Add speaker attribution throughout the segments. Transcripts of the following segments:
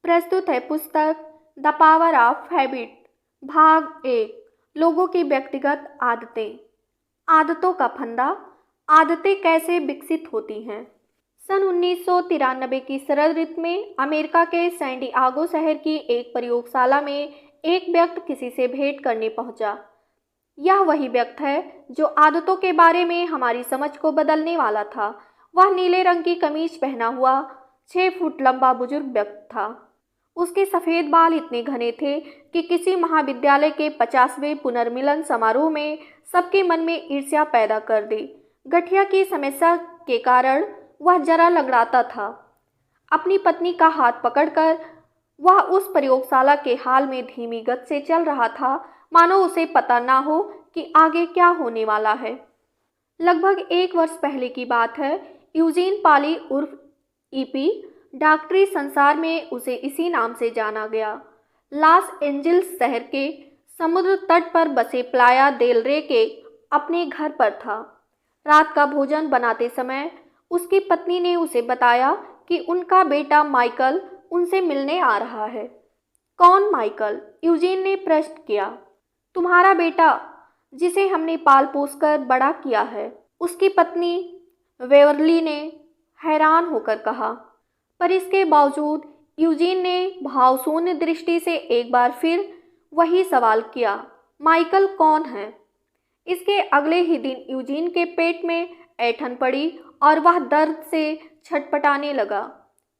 Speaker 1: प्रस्तुत है पुस्तक द पावर ऑफ हैबिट, भाग 1। लोगों की व्यक्तिगत आदतें। आदतों का फंदा। आदतें कैसे विकसित होती हैं। सन 1993 की शरद ऋतु में अमेरिका के सैन डिएगो शहर की एक प्रयोगशाला में एक व्यक्ति किसी से भेंट करने पहुंचा। यह वही व्यक्ति है जो आदतों के बारे में हमारी समझ को बदलने वाला था। वह नीले रंग की कमीज पहना हुआ 6 फुट लंबा बुजुर्ग व्यक्ति था। उसके सफ़ेद बाल इतने घने थे कि किसी महाविद्यालय के 50वें पुनर्मिलन समारोह में सबके मन में ईर्ष्या पैदा कर दी। गठिया की समस्या के कारण वह जरा लंगड़ाता था। अपनी पत्नी का हाथ पकड़कर वह उस प्रयोगशाला के हाल में धीमी गति से चल रहा था, मानो उसे पता ना हो कि आगे क्या होने वाला है। लगभग 1 वर्ष पहले की बात है। यूजीन पाली उर्फ ईपी, डॉक्टरी संसार में उसे इसी नाम से जाना गया, लॉस एंजल्स शहर के समुद्र तट पर बसे प्लाया देल रे के अपने घर पर था। रात का भोजन बनाते समय उसकी पत्नी ने उसे बताया कि उनका बेटा माइकल उनसे मिलने आ रहा है। कौन माइकल? यूजीन ने प्रश्न किया। तुम्हारा बेटा, जिसे हमने पाल पोस कर बड़ा किया है, उसकी पत्नी वेवरली ने हैरान होकर कहा। पर इसके बावजूद यूजीन ने भावशून्य दृष्टि से एक बार फिर वही सवाल किया, माइकल कौन है? इसके अगले ही दिन यूजीन के पेट में ऐंठन पड़ी और वह दर्द से छटपटाने लगा।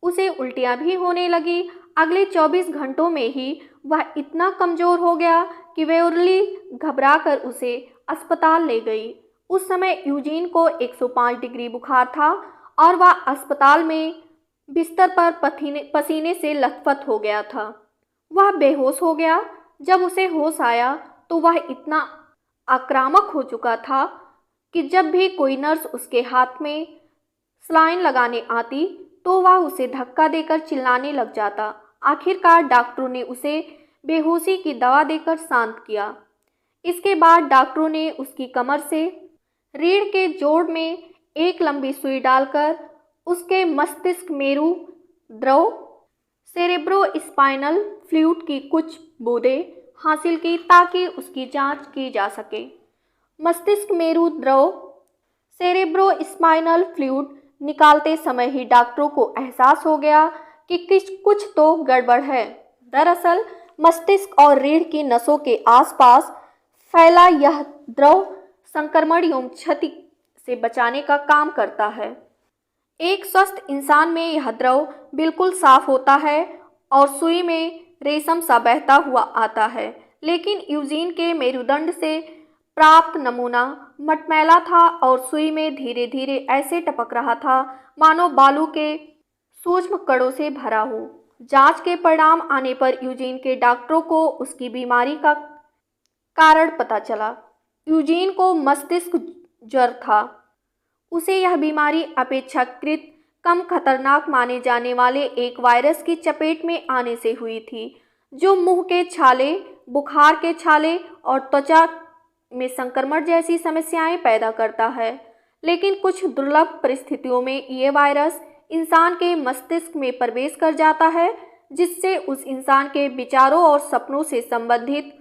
Speaker 1: उसे उल्टियां भी होने लगी। अगले 24 घंटों में ही वह इतना कमज़ोर हो गया कि वेवरली घबराकर उसे अस्पताल ले गई। उस समय यूजीन को 105 डिग्री बुखार था और वह अस्पताल में बिस्तर पर पसीने से लथपथ हो गया था। वह बेहोश हो गया। जब उसे होश आया तो वह इतना आक्रामक हो चुका था कि जब भी कोई नर्स उसके हाथ में सलाइन लगाने आती तो वह उसे धक्का देकर चिल्लाने लग जाता। आखिरकार डॉक्टरों ने उसे बेहोशी की दवा देकर शांत किया। इसके बाद डॉक्टरों ने उसकी कमर से रीढ़ के जोड़ में एक लंबी सुई डालकर उसके मस्तिष्क मेरु द्रव सेरेब्रोस्पाइनल फ्लूइड की कुछ बूंदें हासिल की ताकि उसकी जांच की जा सके। मस्तिष्क मेरु द्रव सेरेब्रोस्पाइनल फ्लूइड निकालते समय ही डॉक्टरों को एहसास हो गया कि कुछ तो गड़बड़ है। दरअसल मस्तिष्क और रीढ़ की नसों के आसपास फैला यह द्रव संक्रमण एवं क्षति से बचाने का काम करता है। एक स्वस्थ इंसान में यह द्रव बिल्कुल साफ होता है और सुई में रेशम सा बहता हुआ आता है, लेकिन यूजीन के मेरुदंड से प्राप्त नमूना मटमैला था और सुई में धीरे धीरे ऐसे टपक रहा था मानो बालू के सूक्ष्म कणों से भरा हो। जांच के परिणाम आने पर यूजीन के डॉक्टरों को उसकी बीमारी का कारण पता चला। यूजीन को मस्तिष्क ज्वर था। उसे यह बीमारी अपेक्षाकृत कम खतरनाक माने जाने वाले एक वायरस की चपेट में आने से हुई थी, जो मुंह के छाले, बुखार के छाले और त्वचा में संक्रमण जैसी समस्याएं पैदा करता है। लेकिन कुछ दुर्लभ परिस्थितियों में ये वायरस इंसान के मस्तिष्क में प्रवेश कर जाता है, जिससे उस इंसान के विचारों और सपनों से संबंधित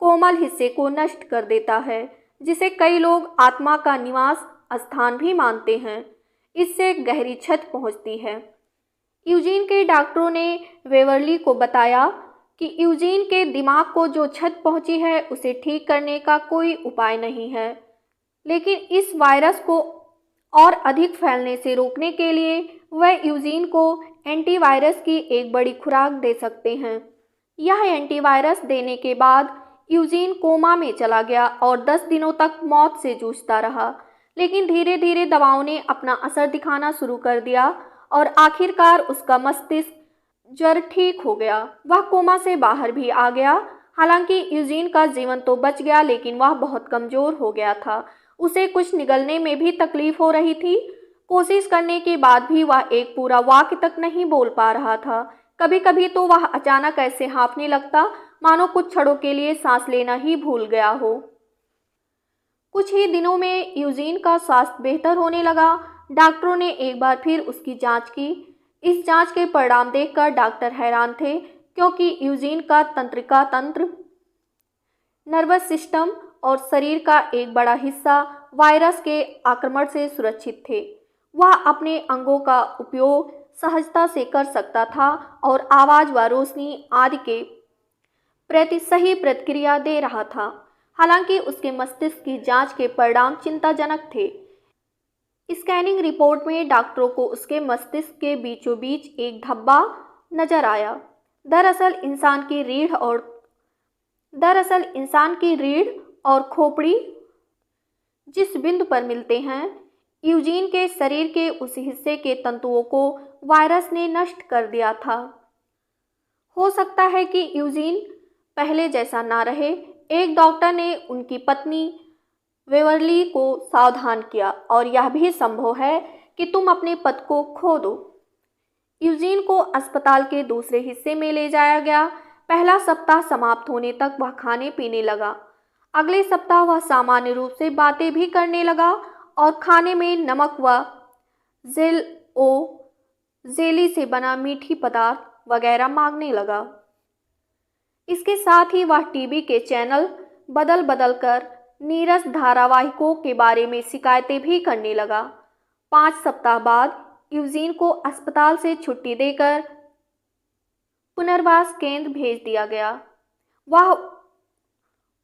Speaker 1: कोमल हिस्से को नष्ट कर देता है, जिसे कई लोग आत्मा का निवास स्थान भी मानते हैं। इससे गहरी क्षत पहुंचती है। यूजीन के डॉक्टरों ने वेवरली को बताया कि यूजीन के दिमाग को जो क्षत पहुंची है उसे ठीक करने का कोई उपाय नहीं है, लेकिन इस वायरस को और अधिक फैलने से रोकने के लिए वह यूजीन को एंटीवायरस की एक बड़ी खुराक दे सकते हैं। यह एंटीवायरस देने के बाद यूजीन कोमा में चला गया और 10 दिनों तक मौत से जूझता रहा, लेकिन धीरे धीरे दवाओं ने अपना असर दिखाना शुरू कर दिया और आखिरकार उसका मस्तिष्क ज्वर ठीक हो गया। वह कोमा से बाहर भी आ गया। हालांकि यूजीन का जीवन तो बच गया, लेकिन वह बहुत कमज़ोर हो गया था। उसे कुछ निगलने में भी तकलीफ हो रही थी। कोशिश करने के बाद भी वह एक पूरा वाक्य तक नहीं बोल पा रहा था। कभी कभी तो वह अचानक ऐसे हाँफने लगता मानो कुछ क्षणों के लिए सांस लेना ही भूल गया हो। कुछ ही दिनों में यूजीन का स्वास्थ्य बेहतर होने लगा। डॉक्टरों ने एक बार फिर उसकी जांच की। इस जांच के परिणाम देखकर डॉक्टर हैरान थे, क्योंकि यूजीन का तंत्रिका तंत्र, नर्वस सिस्टम और शरीर का एक बड़ा हिस्सा वायरस के आक्रमण से सुरक्षित थे। वह अपने अंगों का उपयोग सहजता से कर सकता था और आवाज़ व रोशनी आदि के प्रति सही प्रतिक्रिया दे रहा था। हालांकि उसके मस्तिष्क की जांच के परिणाम चिंताजनक थे। स्कैनिंग रिपोर्ट में डॉक्टरों को उसके मस्तिष्क के बीचों बीच एक धब्बा नजर आया। दरअसल इंसान की रीढ़ और खोपड़ी जिस बिंदु पर मिलते हैं, यूजीन के शरीर के उस हिस्से के तंतुओं को वायरस ने नष्ट कर दिया था। हो सकता है कि यूजीन पहले जैसा ना रहे। एक डॉक्टर ने उनकी पत्नी बेवर्ली को सावधान किया, और यह भी संभव है कि तुम अपने पद को खो दो। यूजीन को अस्पताल के दूसरे हिस्से में ले जाया गया। पहला सप्ताह समाप्त होने तक वह खाने पीने लगा। अगले सप्ताह वह सामान्य रूप से बातें भी करने लगा और खाने में नमक व जेली से बना मीठी पदार्थ वगैरह मांगने लगा। इसके साथ ही वह टीवी के चैनल बदल बदल कर नीरस धारावाहिकों के बारे में शिकायतें भी करने लगा। 5 सप्ताह बाद यूजीन को अस्पताल से छुट्टी देकर पुनर्वास केंद्र भेज दिया गया।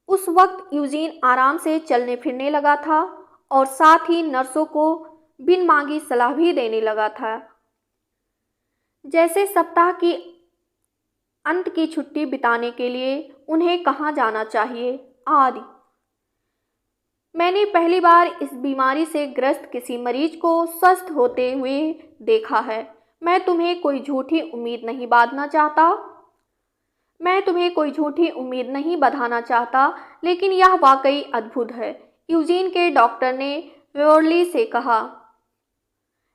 Speaker 1: उस वक्त यूजीन आराम से चलने फिरने लगा था और साथ ही नर्सों को बिन मांगी सलाह भी देने लगा था, जैसे सप्ताह की अंत की छुट्टी बिताने के लिए उन्हें कहाँ जाना चाहिए आदि। मैंने पहली बार इस बीमारी से ग्रस्त किसी मरीज को स्वस्थ होते हुए देखा है। मैं तुम्हें कोई झूठी उम्मीद नहीं बधाना चाहता, लेकिन यह वाकई अद्भुत है, यूजीन के डॉक्टर ने बेवर्ली से कहा।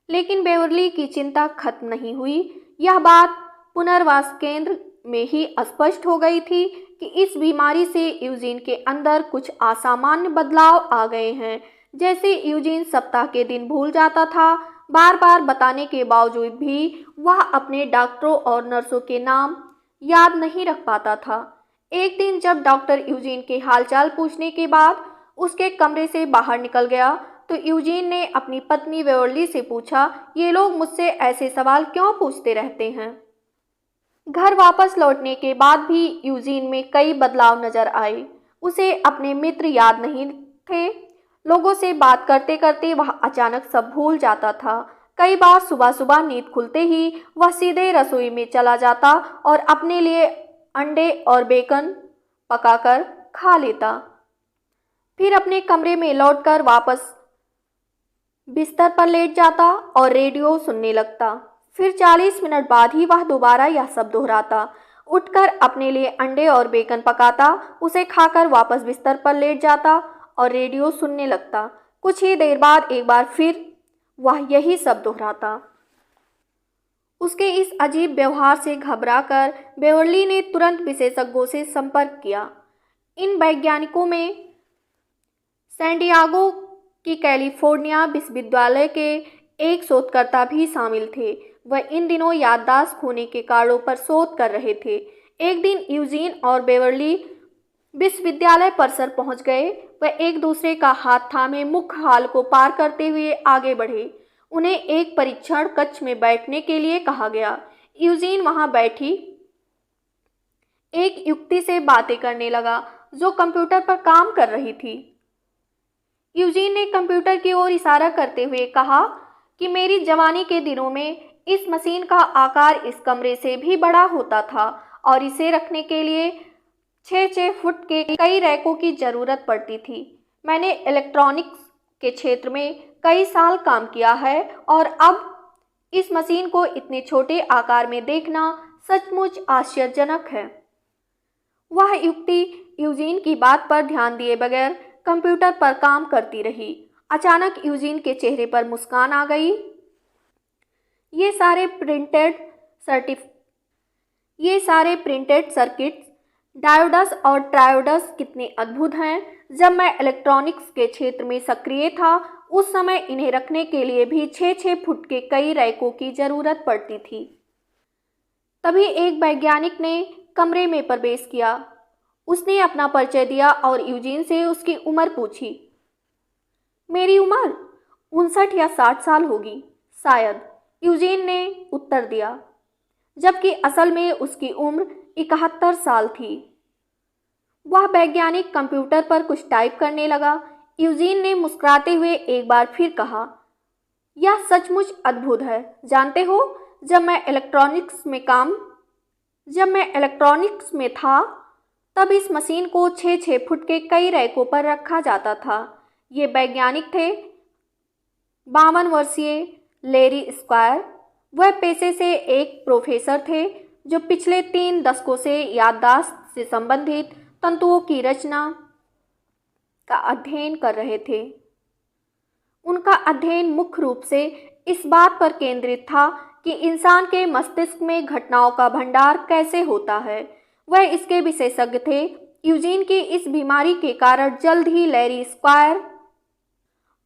Speaker 1: लेकिन बेवर्ली की चिंता खत्म नहीं हुई। यह बात पुनर्वास केंद्र में ही स्पष्ट हो गई थी कि इस बीमारी से यूजीन के अंदर कुछ असामान्य बदलाव आ गए हैं। जैसे यूजीन सप्ताह के दिन भूल जाता था। बार बार बताने के बावजूद भी वह अपने डॉक्टरों और नर्सों के नाम याद नहीं रख पाता था। एक दिन जब डॉक्टर यूजीन के हालचाल पूछने के बाद उसके कमरे से बाहर निकल गया, तो यूजीन ने अपनी पत्नी बेवर्ली से पूछा, ये लोग मुझसे ऐसे सवाल क्यों पूछते रहते हैं? घर वापस लौटने के बाद भी यूजीन में कई बदलाव नजर आए। उसे अपने मित्र याद नहीं थे। लोगों से बात करते करते वह अचानक सब भूल जाता था। कई बार सुबह सुबह नींद खुलते ही वह सीधे रसोई में चला जाता और अपने लिए अंडे और बेकन पकाकर खा लेता। फिर अपने कमरे में लौटकर वापस बिस्तर पर लेट जाता और रेडियो सुनने लगता। फिर 40 मिनट बाद ही वह दोबारा यह सब दोहराता। उठकर अपने लिए अंडे और बेकन पकाता, उसे खाकर वापस बिस्तर पर लेट जाता और रेडियो सुनने लगता। कुछ ही देर बाद एक बार फिर वह यही सब दोहराता। उसके इस अजीब व्यवहार से घबराकर बेवर्ली ने तुरंत विशेषज्ञों से संपर्क किया। इन वैज्ञानिकों में सैन डियागो की कैलिफोर्निया विश्वविद्यालय के एक शोधकर्ता भी शामिल थे। वह इन दिनों याददाश्त खोने के कारणों पर शोध कर रहे थे। एक दिन यूजीन और बेवर्ली विश्वविद्यालय परिसर पहुंच गए। वह एक दूसरे का हाथ थामे मुख्य हॉल को पार करते हुए आगे बढ़े। उन्हें एक परीक्षण कक्ष में बैठने के लिए कहा गया। यूजीन वहां बैठी एक युवती से बातें करने लगा, जो कंप्यूटर पर काम कर रही थी। यूजीन ने कंप्यूटर की ओर इशारा करते हुए कहा कि मेरी जवानी के दिनों में इस मशीन का आकार इस कमरे से भी बड़ा होता था और इसे रखने के लिए 6-6 फुट के कई रैकों की ज़रूरत पड़ती थी। मैंने इलेक्ट्रॉनिक्स के क्षेत्र में कई साल काम किया है और अब इस मशीन को इतने छोटे आकार में देखना सचमुच आश्चर्यजनक है। वह युवती यूजीन की बात पर ध्यान दिए बगैर कंप्यूटर पर काम करती रही। अचानक यूजीन के चेहरे पर मुस्कान आ गई। ये सारे प्रिंटेड सर्किट्स, डायोड्स और ट्रायोड्स कितने अद्भुत हैं। जब मैं इलेक्ट्रॉनिक्स के क्षेत्र में सक्रिय था, उस समय इन्हें रखने के लिए भी 6-6 फुट के कई रैकों की जरूरत पड़ती थी। तभी एक वैज्ञानिक ने कमरे में प्रवेश किया। उसने अपना परिचय दिया और यूजीन से उसकी उम्र पूछी। मेरी उम्र 59 या 60 साल होगी, शायद, यूजीन ने उत्तर दिया, जबकि असल में उसकी उम्र 71 साल थी। वह वैज्ञानिक कंप्यूटर पर कुछ टाइप करने लगा। यूजीन ने मुस्कुराते हुए एक बार फिर कहा, यह सचमुच अद्भुत है। जानते हो, जब मैं इलेक्ट्रॉनिक्स में था तब इस मशीन को 6-6 फुट के कई रैकों पर रखा जाता था। ये वैज्ञानिक थे 52 वर्षीय लैरी स्क्वायर। वह पेशे से एक प्रोफेसर थे जो पिछले 3 दशकों से याददाश्त से संबंधित तंतुओं की रचना का अध्ययन कर रहे थे। उनका अध्ययन मुख्य रूप से इस बात पर केंद्रित था कि इंसान के मस्तिष्क में घटनाओं का भंडार कैसे होता है। वह इसके विशेषज्ञ थे। यूजीन की इस बीमारी के कारण जल्द ही लैरी स्क्वायर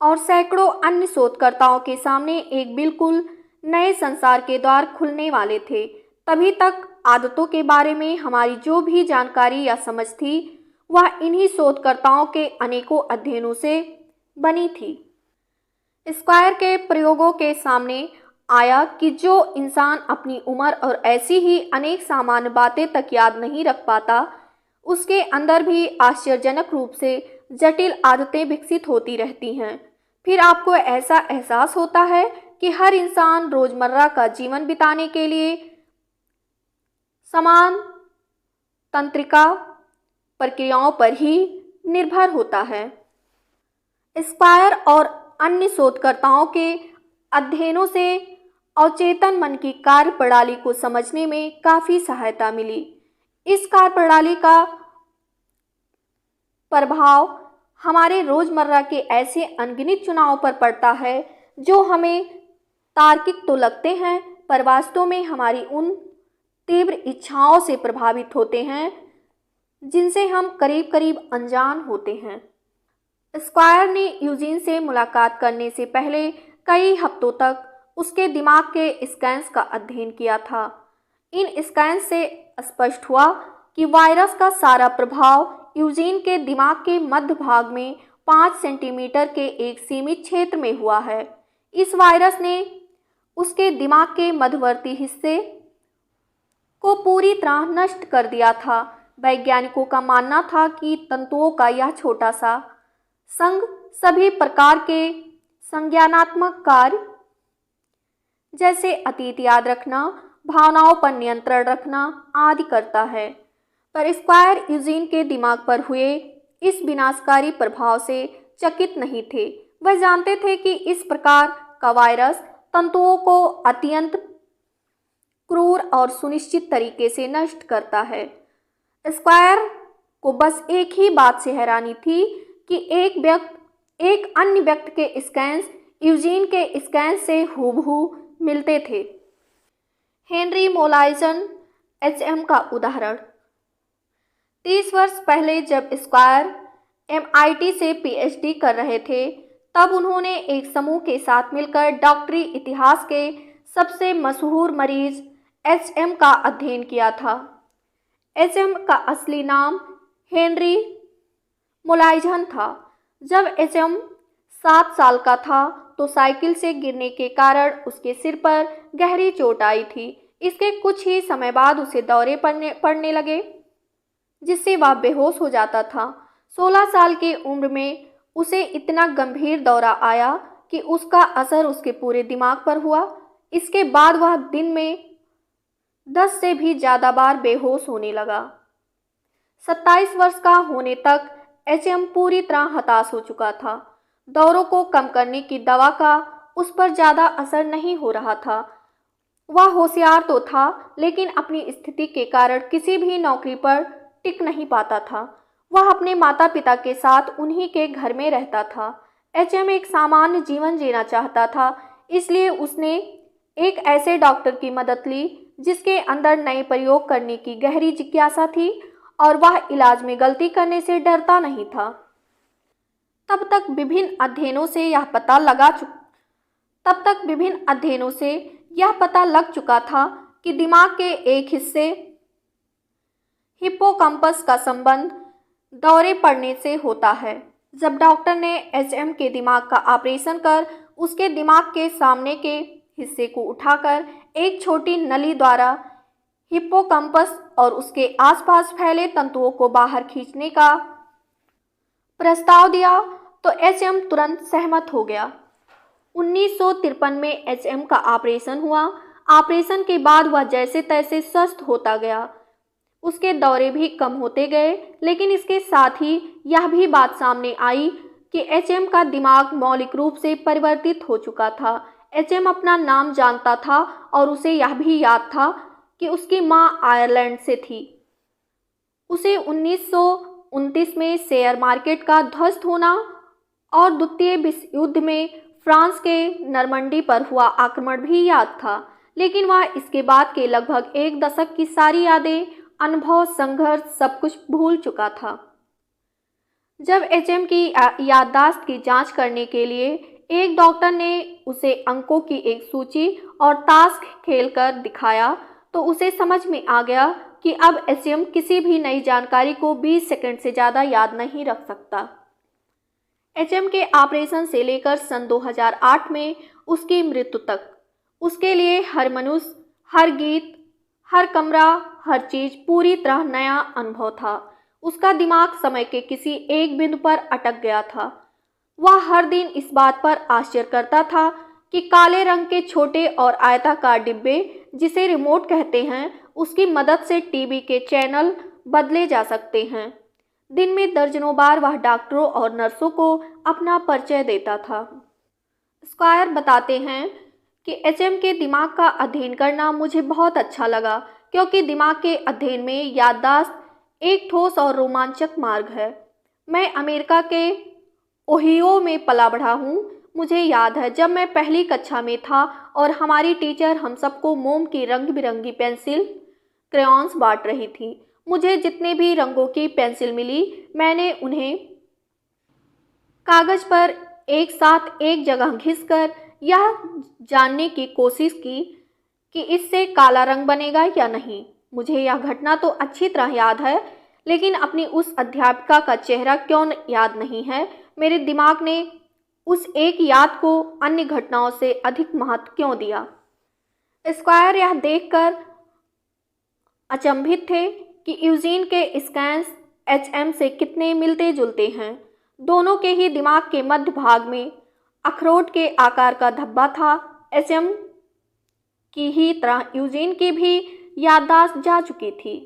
Speaker 1: और सैकड़ों अन्य शोधकर्ताओं के सामने एक बिल्कुल नए संसार के द्वार खुलने वाले थे। तभी तक आदतों के बारे में हमारी जो भी जानकारी या समझ थी, वह इन्हीं शोधकर्ताओं के अनेकों अध्ययनों से बनी थी। स्क्वायर के प्रयोगों के सामने आया कि जो इंसान अपनी उम्र और ऐसी ही अनेक सामान्य बातें तक याद नहीं रख पाता, उसके अंदर भी आश्चर्यजनक रूप से जटिल आदतें विकसित होती रहती हैं। फिर आपको ऐसा एहसास होता है कि हर इंसान रोजमर्रा का जीवन बिताने के लिए समान तंत्रिका प्रक्रियाओं पर ही निर्भर होता है। स्क्वायर और अन्य शोधकर्ताओं के अध्ययनों से अवचेतन मन की कार्य प्रणाली को समझने में काफ़ी सहायता मिली। इस कार्य प्रणाली का प्रभाव हमारे रोज़मर्रा के ऐसे अनगिनत चुनावों पर पड़ता है जो हमें तार्किक तो लगते हैं, पर वास्तव में हमारी उन तीव्र इच्छाओं से प्रभावित होते हैं जिनसे हम करीब करीब अनजान होते हैं। स्क्वायर ने यूजीन से मुलाकात करने से पहले कई हफ्तों तक उसके दिमाग के स्कैन्स का अध्ययन किया था। इन स्कैन्स से स्पष्ट हुआ कि वायरस का सारा प्रभाव यूजीन के दिमाग के मध्य भाग में 5 सेंटीमीटर के एक सीमित क्षेत्र में हुआ है। इस वायरस ने उसके दिमाग के मध्यवर्ती हिस्से को पूरी तरह नष्ट कर दिया था। वैज्ञानिकों का मानना था कि तंतुओं का यह छोटा सा संघ सभी प्रकार के संज्ञानात्मक कार्य जैसे अतीत याद रखना, भावनाओं पर नियंत्रण रखना आदि करता है। पर स्क्वायर यूजीन के दिमाग पर हुए इस विनाशकारी प्रभाव से चकित नहीं थे। वह जानते थे कि इस प्रकार का वायरस तंतुओं को अत्यंत क्रूर और सुनिश्चित तरीके से नष्ट करता है। स्क्वायर को बस एक ही बात से हैरानी थी कि एक अन्य व्यक्ति के स्कैन्स यूजीन के स्कैन से हूबहू मिलते थे। हेनरी मोलाइजन एचएम का उदाहरण। 30 वर्ष पहले जब स्क्वायर एमआईटी से पीएचडी कर रहे थे, तब उन्होंने एक समूह के साथ मिलकर डॉक्टरी इतिहास के सबसे मशहूर मरीज एचएम का अध्ययन किया था। एचएम का असली नाम हेनरी मोलाइजन था। जब एचएम 7 साल का था तो साइकिल से गिरने के कारण उसके सिर पर गहरी चोट आई थी। इसके कुछ ही समय बाद उसे दौरे पड़ने लगे, जिससे वह बेहोश हो जाता था। 16 साल की उम्र में उसे इतना गंभीर दौरा आया कि उसका असर उसके पूरे दिमाग पर हुआ। इसके बाद वह दिन में 10 से भी ज़्यादा बार बेहोश होने लगा। 27 वर्ष का होने तक एचएम पूरी तरह हताश हो चुका था। दौरों को कम करने की दवा का उस पर ज़्यादा असर नहीं हो रहा था। वह होशियार तो था, लेकिन अपनी स्थिति के कारण किसी भी नौकरी पर टिक नहीं पाता था। वह अपने माता पिता के साथ उन्हीं के घर में रहता था। एचएम एक सामान्य जीवन जीना चाहता था, इसलिए उसने एक ऐसे डॉक्टर की मदद ली जिसके अंदर नए प्रयोग करने की गहरी जिज्ञासा थी और वह इलाज में गलती करने से डरता नहीं था। तब तक विभिन्न अध्ययनों से यह पता लगा चु तब तक विभिन्न अध्ययनों से यह पता लग चुका था कि दिमाग के एक हिस्से हिप्पोकैम्पस का संबंध दौरे पड़ने से होता है। जब डॉक्टर ने एचएम के दिमाग का ऑपरेशन कर उसके दिमाग के सामने के हिस्से को उठाकर एक छोटी नली द्वारा हिप्पोकैम्पस और उसके आसपास फैले तंतुओं को बाहर खींचने का प्रस्ताव दिया तो एचएम तुरंत सहमत हो गया। 1953 में एचएम का ऑपरेशन हुआ। ऑपरेशन के बाद वह जैसे तैसे स्वस्थ होता गया, उसके दौरे भी कम होते गए, लेकिन इसके साथ ही यह भी बात सामने आई कि एचएम का दिमाग मौलिक रूप से परिवर्तित हो चुका था। एचएम अपना नाम जानता था और उसे यह भी याद था कि उसकी मां आयरलैंड से थी। उसे 1929 में शेयर मार्केट का ध्वस्त होना और द्वितीय विश्व युद्ध में फ्रांस के नरमंडी पर हुआ आक्रमण भी याद था, लेकिन वह इसके बाद के लगभग एक दशक की सारी यादें, अनुभव, संघर्ष सब कुछ भूल चुका था। जब एचएम की याददाश्त की जांच करने के लिए एक डॉक्टर ने उसे अंकों की एक सूची और ताश खेलकर दिखाया तो उसे समझ में आ गया कि अब एचएम किसी भी नई जानकारी को 20 सेकंड से ज़्यादा याद नहीं रख सकता। एचएम के ऑपरेशन से लेकर सन 2008 में उसकी मृत्यु तक उसके लिए हर मनुष्य, हर गीत, हर कमरा, हर चीज़ पूरी तरह नया अनुभव था। उसका दिमाग समय के किसी एक बिंदु पर अटक गया था। वह हर दिन इस बात पर आश्चर्य करता था कि काले रंग के छोटे और आयताकार डिब्बे, जिसे रिमोट कहते हैं, उसकी मदद से टीवी के चैनल बदले जा सकते हैं। दिन में दर्जनों बार वह डॉक्टरों और नर्सों को अपना परिचय देता था। स्क्वायर बताते हैं कि एचएम के दिमाग का अध्ययन करना मुझे बहुत अच्छा लगा, क्योंकि दिमाग के अध्ययन में याददाश्त एक ठोस और रोमांचक मार्ग है। मैं अमेरिका के ओहियो में पला बढ़ा हूँ। मुझे याद है जब मैं पहली कक्षा में था और हमारी टीचर हम सबको मोम की रंग बिरंगी पेंसिल, क्रेयॉन्स बांट रही थी। मुझे जितने भी रंगों की पेंसिल मिली, मैंने उन्हें कागज पर एक साथ एक जगह घिसकर यह जानने की कोशिश की कि इससे काला रंग बनेगा या नहीं। मुझे यह घटना तो अच्छी तरह याद है, लेकिन अपनी उस अध्यापिका का चेहरा क्यों याद नहीं है। मेरे दिमाग ने उस एक याद को अन्य घटनाओं से अधिक महत्व क्यों दिया। स्क्वायर यह देखकर अचंभित थे कि यूजीन के स्कैन्स एचएम से कितने मिलते जुलते हैं। दोनों के ही दिमाग के मध्य भाग में अखरोट के आकार का धब्बा था। एचएम की ही तरह यूजीन की भी याददाश्त जा चुकी थी।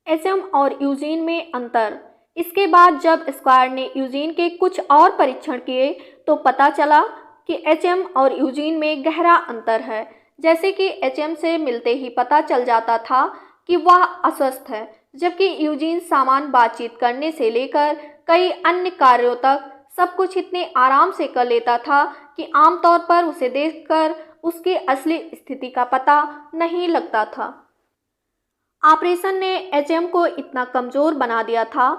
Speaker 1: एचएम और यूजीन में अंतर। इसके बाद जब स्क्वायर ने यूजीन के कुछ और परीक्षण किए तो पता चला कि एचएम और यूजीन में गहरा अंतर है। जैसे कि एचएम से मिलते ही पता चल जाता था कि वह अस्वस्थ है, जबकि यूजीन सामान्य बातचीत करने से लेकर कई अन्य कार्यों तक सब कुछ इतने आराम से कर लेता था कि आमतौर पर उसे देखकर उसकी असली स्थिति का पता नहीं लगता था। ऑपरेशन ने एचएम को इतना कमज़ोर बना दिया था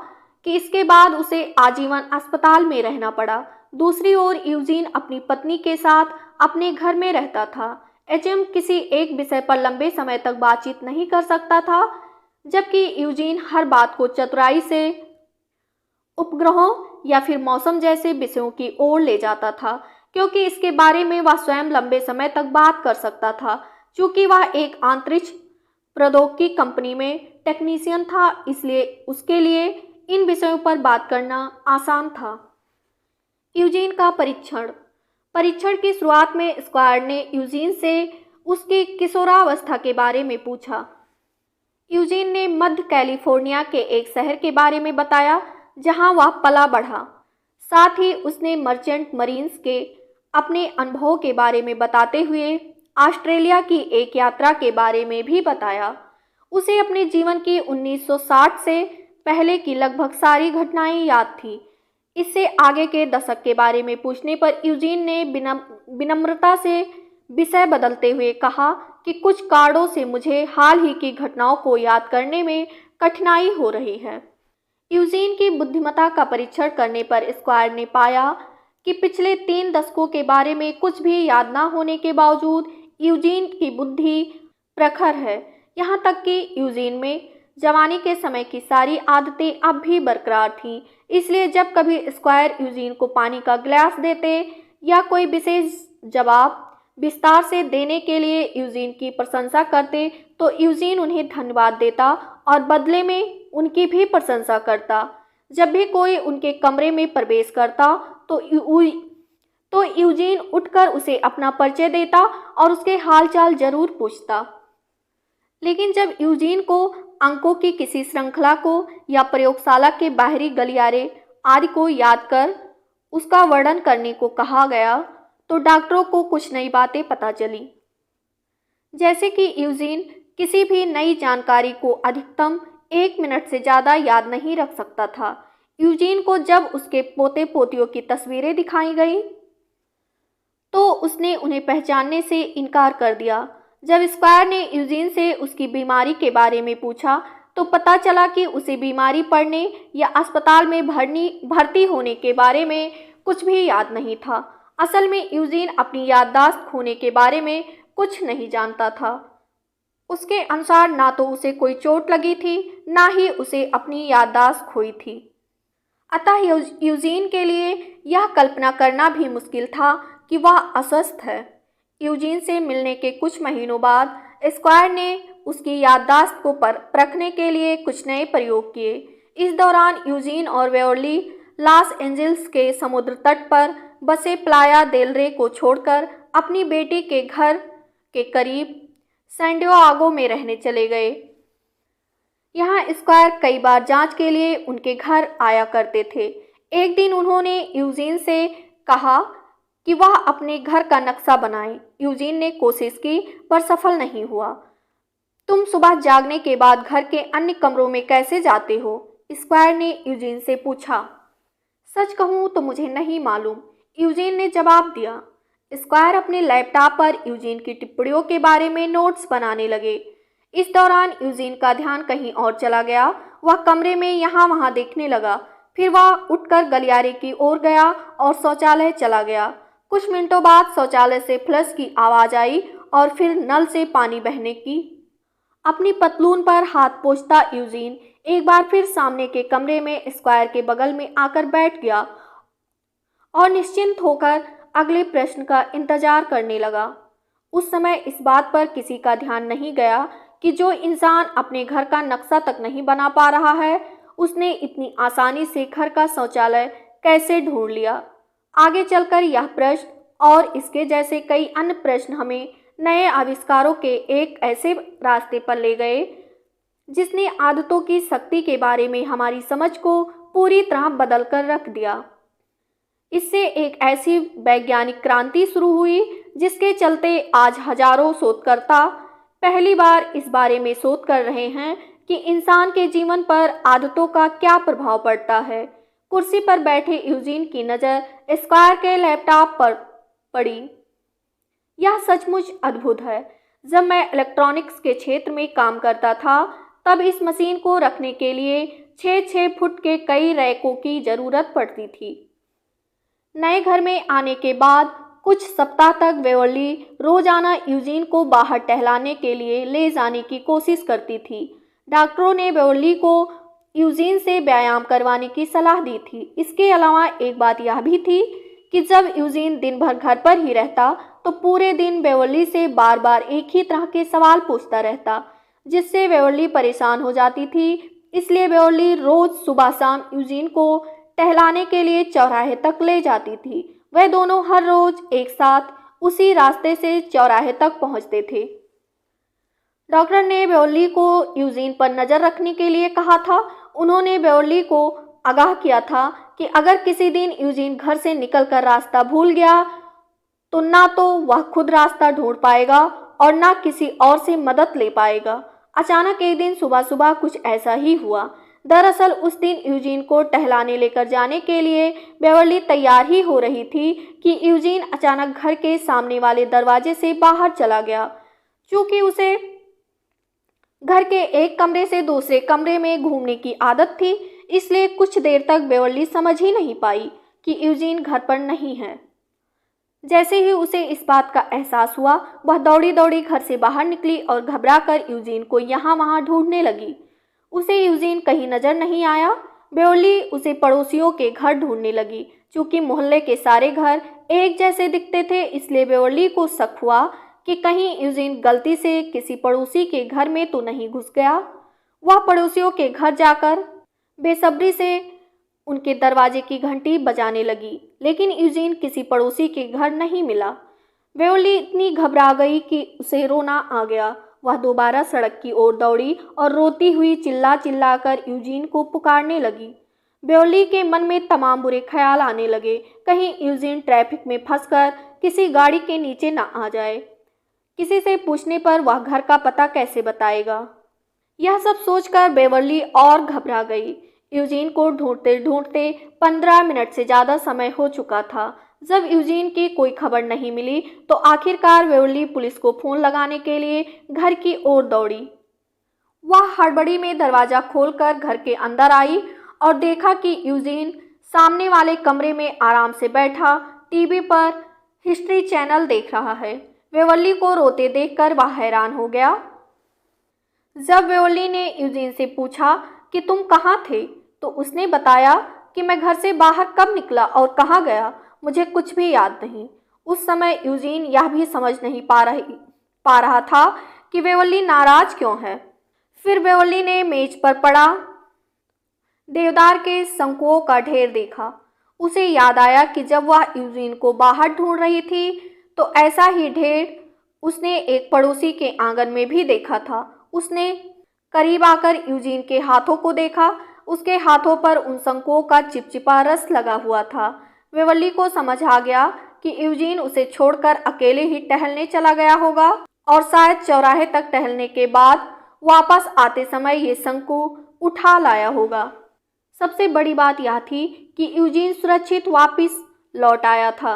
Speaker 1: कि इसके बाद उसे आजीवन अस्पताल में रहना पड़ा। दूसरी ओर यूजीन अपनी पत्नी के साथ अपने घर में रहता था। एचएम किसी एक विषय पर लंबे समय तक बातचीत नहीं कर सकता था, जबकि यूजीन हर बात को चतुराई से उपग्रहों या फिर मौसम जैसे विषयों की ओर ले जाता था, क्योंकि इसके बारे में वह स्वयं लंबे समय तक बात कर सकता था। चूँकि वह एक अंतरिक्ष प्रौद्योगिकी कंपनी में टेक्नीशियन था, इसलिए उसके लिए इन विषयों पर बात करना आसान था। यूजीन का परीक्षण की शुरुआत में स्क्वायर ने यूजीन से उसकी किशोरावस्था के बारे में पूछा। यूजीन ने मध्य कैलिफोर्निया के एक शहर के बारे में बताया जहां वह पला बढ़ा। साथ ही उसने मर्चेंट मरीन्स के अपने अनुभवों के बारे में बताते हुए ऑस्ट्रेलिया की एक यात्रा के बारे में भी बताया। उसे अपने जीवन की 1960 से पहले की लगभग सारी घटनाएं याद थी। इससे आगे के दशक के बारे में पूछने पर यूजीन ने विनम्रता से विषय बदलते हुए कहा कि कुछ कारणों से मुझे हाल ही की घटनाओं को याद करने में कठिनाई हो रही है। यूजीन की बुद्धिमत्ता का परीक्षण करने पर स्क्वायर ने पाया कि पिछले 3 दशकों के बारे में कुछ भी याद न होने के बावजूद यूजीन की बुद्धि प्रखर है। यहाँ तक कि यूजीन में जवानी के समय की सारी आदतें अब भी बरकरार थीं। इसलिए जब कभी स्क्वायर यूजीन को पानी का गिलास देते या कोई विशेष जवाब विस्तार से देने के लिए यूजीन की प्रशंसा करते तो यूजीन उन्हें धन्यवाद देता और बदले में उनकी भी प्रशंसा करता। जब भी कोई उनके कमरे में प्रवेश करता तो यूजीन उठकर उसे अपना परिचय देता और उसके हालचाल जरूर पूछता। लेकिन जब यूजीन को अंकों की किसी श्रृंखला को या प्रयोगशाला के बाहरी गलियारे आदि को याद कर उसका वर्णन करने को कहा गया तो डॉक्टरों को कुछ नई बातें पता चली। जैसे कि यूजीन किसी भी नई जानकारी को अधिकतम 1 मिनट से ज़्यादा याद नहीं रख सकता था। यूजीन को जब उसके पोते पोतियों की तस्वीरें दिखाई गई तो उसने उन्हें पहचानने से इनकार कर दिया। जब स्क्वायर ने यूजीन से उसकी बीमारी के बारे में पूछा तो पता चला कि उसे बीमारी पड़ने या अस्पताल में भर्ती होने के बारे में कुछ भी याद नहीं था। असल में यूजीन अपनी याददाश्त खोने के बारे में कुछ नहीं जानता था। उसके अनुसार ना तो उसे कोई चोट लगी थी, ना ही उसे अपनी याददाश्त खोई थी। अतः यूजीन के लिए यह कल्पना करना भी मुश्किल था कि वह अस्वस्थ है। यूजीन से मिलने के कुछ महीनों बाद स्क्वायर ने उसकी याददाश्त को परखने के लिए कुछ नए प्रयोग किए। इस दौरान यूजीन और बेवर्ली लॉस एंजल्स के समुद्र तट पर बसे प्लाया देल रे को छोड़कर अपनी बेटी के घर के करीब सैन डिएगो में रहने चले गए। यहाँ स्क्वायर कई बार जांच के लिए उनके घर आया करते थे। एक दिन उन्होंने यूजीन से कहा कि वह अपने घर का नक्शा बनाए। यूजीन ने कोशिश की पर सफल नहीं हुआ। तुम सुबह जागने के बाद घर के अन्य कमरों में कैसे जाते हो? स्क्वायर ने यूजीन से पूछा। सच कहूँ तो मुझे नहीं मालूम, यूजीन ने जवाब दिया। स्क्वायर अपने लैपटॉप पर यूजीन की टिप्पणियों के बारे में नोट्स बनाने लगे। इस दौरान यूजीन का ध्यान कहीं और चला गया। वह कमरे में यहाँ वहाँ देखने लगा। फिर वह उठकर गलियारे की ओर गया और शौचालय चला गया। कुछ मिनटों बाद शौचालय से फ्लश की आवाज़ आई और फिर नल से पानी बहने की। अपनी पतलून पर हाथ पोंछता यूजीन एक बार फिर सामने के कमरे में स्क्वायर के बगल में आकर बैठ गया और निश्चिंत होकर अगले प्रश्न का इंतजार करने लगा। उस समय इस बात पर किसी का ध्यान नहीं गया कि जो इंसान अपने घर का नक्शा तक नहीं बना पा रहा है, उसने इतनी आसानी से घर का शौचालय कैसे ढूंढ लिया। आगे चलकर यह प्रश्न और इसके जैसे कई अन्य प्रश्न हमें नए आविष्कारों के एक ऐसे रास्ते पर ले गए जिसने आदतों की शक्ति के बारे में हमारी समझ को पूरी तरह बदल कर रख दिया। इससे एक ऐसी वैज्ञानिक क्रांति शुरू हुई जिसके चलते आज हजारों शोधकर्ता पहली बार इस बारे में शोध कर रहे हैं कि इंसान के जीवन पर आदतों का क्या प्रभाव पड़ता है। कुर्सी पर बैठे यूजीन की नज़र स्क्वायर के लैपटॉप पर पड़ी। यह सचमुच अद्भुत है। जब मैं इलेक्ट्रॉनिक्स के क्षेत्र में काम करता था तब इस मशीन को रखने के लिए 6-6 फुट के कई रैकों की ज़रूरत पड़ती थी। नए घर में आने के बाद कुछ सप्ताह तक बेवर्ली रोजाना यूजीन को बाहर टहलाने के लिए ले जाने की कोशिश करती थी। डॉक्टरों ने बेवर्ली को यूजीन से व्यायाम करवाने की सलाह दी थी। इसके अलावा एक बात यह भी थी कि जब यूजीन दिन भर घर पर ही रहता तो पूरे दिन बेवर्ली से बार बार एक ही तरह के सवाल पूछता रहता, जिससे बेवर्ली परेशान हो जाती थी। इसलिए बेवर्ली रोज सुबह शाम यूजीन को टहलाने के लिए चौराहे तक ले जाती थी। वह दोनों हर रोज एक साथ उसी रास्ते से चौराहे तक पहुंचते थे। डॉक्टर ने बेवर्ली को यूजीन पर नज़र रखने के लिए कहा था। उन्होंने बेवर्ली को आगाह किया था कि अगर किसी दिन यूजीन घर से निकलकर रास्ता भूल गया तो ना तो वह खुद रास्ता ढूंढ पाएगा और ना किसी और से मदद ले पाएगा। अचानक एक दिन सुबह सुबह कुछ ऐसा ही हुआ। दरअसल उस दिन यूजीन को टहलाने लेकर जाने के लिए बेवर्ली तैयार ही हो रही थी कि यूजीन अचानक घर के सामने वाले दरवाजे से बाहर चला गया। चूँकि उसे घर के एक कमरे से दूसरे कमरे में घूमने की आदत थी, इसलिए कुछ देर तक बेवर्ली समझ ही नहीं पाई कि यूजीन घर पर नहीं है। जैसे ही उसे इस बात का एहसास हुआ, वह दौड़ी दौड़ी घर से बाहर निकली और घबराकर यूजीन को यहाँ वहाँ ढूंढने लगी। उसे यूजीन कहीं नजर नहीं आया। बेवर्ली उसे पड़ोसियों के घर ढूंढने लगी। चूंकि मोहल्ले के सारे घर एक जैसे दिखते थे, इसलिए बेवर्ली को शक हुआ कि कहीं यूजीन गलती से किसी पड़ोसी के घर में तो नहीं घुस गया। वह पड़ोसियों के घर जाकर बेसब्री से उनके दरवाजे की घंटी बजाने लगी, लेकिन यूजीन किसी पड़ोसी के घर नहीं मिला। बेवर्ली इतनी घबरा गई कि उसे रोना आ गया। वह दोबारा सड़क की ओर दौड़ी और रोती हुई चिल्ला चिल्लाकर यूजीन को पुकारने लगी। बेवर्ली के मन में तमाम बुरे ख्याल आने लगे। कहीं यूजीन ट्रैफिक में फंसकर किसी गाड़ी के नीचे न आ जाए। किसी से पूछने पर वह घर का पता कैसे बताएगा। यह सब सोचकर बेवर्ली और घबरा गई। यूजीन को ढूंढते ढूंढते 15 मिनट से ज़्यादा समय हो चुका था। जब यूजीन की कोई खबर नहीं मिली तो आखिरकार बेवर्ली पुलिस को फ़ोन लगाने के लिए घर की ओर दौड़ी। वह हड़बड़ी में दरवाज़ा खोलकर घर के अंदर आई और देखा कि यूजीन सामने वाले कमरे में आराम से बैठा टीवी पर हिस्ट्री चैनल देख रहा है। बेवर्ली को रोते देखकर वह हैरान हो गया। जब बेवर्ली ने यूजीन से पूछा कि तुम कहाँ थे, तो उसने बताया कि मैं घर से बाहर कब निकला और कहाँ गया, मुझे कुछ भी याद नहीं। उस समय यूजीन यह भी समझ नहीं पा रहा था कि बेवर्ली नाराज क्यों है। फिर बेवर्ली ने मेज पर पड़ा देवदार के शंकुओं का ढेर देखा। उसे याद आया कि जब वह यूजीन को बाहर ढूंढ रही थी तो ऐसा ही ढेर उसने एक पड़ोसी के आंगन में भी देखा था। उसने करीब आकर यूजीन के हाथों को देखा। उसके हाथों पर उन शंकुओं का चिपचिपा रस लगा हुआ था। बेवर्ली को समझ आ गया कि यूजीन उसे छोड़कर अकेले ही टहलने चला गया होगा और शायद चौराहे तक टहलने के बाद वापस आते समय ये शंकु उठा लाया होगा। सबसे बड़ी बात यह थी कि यूजीन सुरक्षित वापस लौट आया था।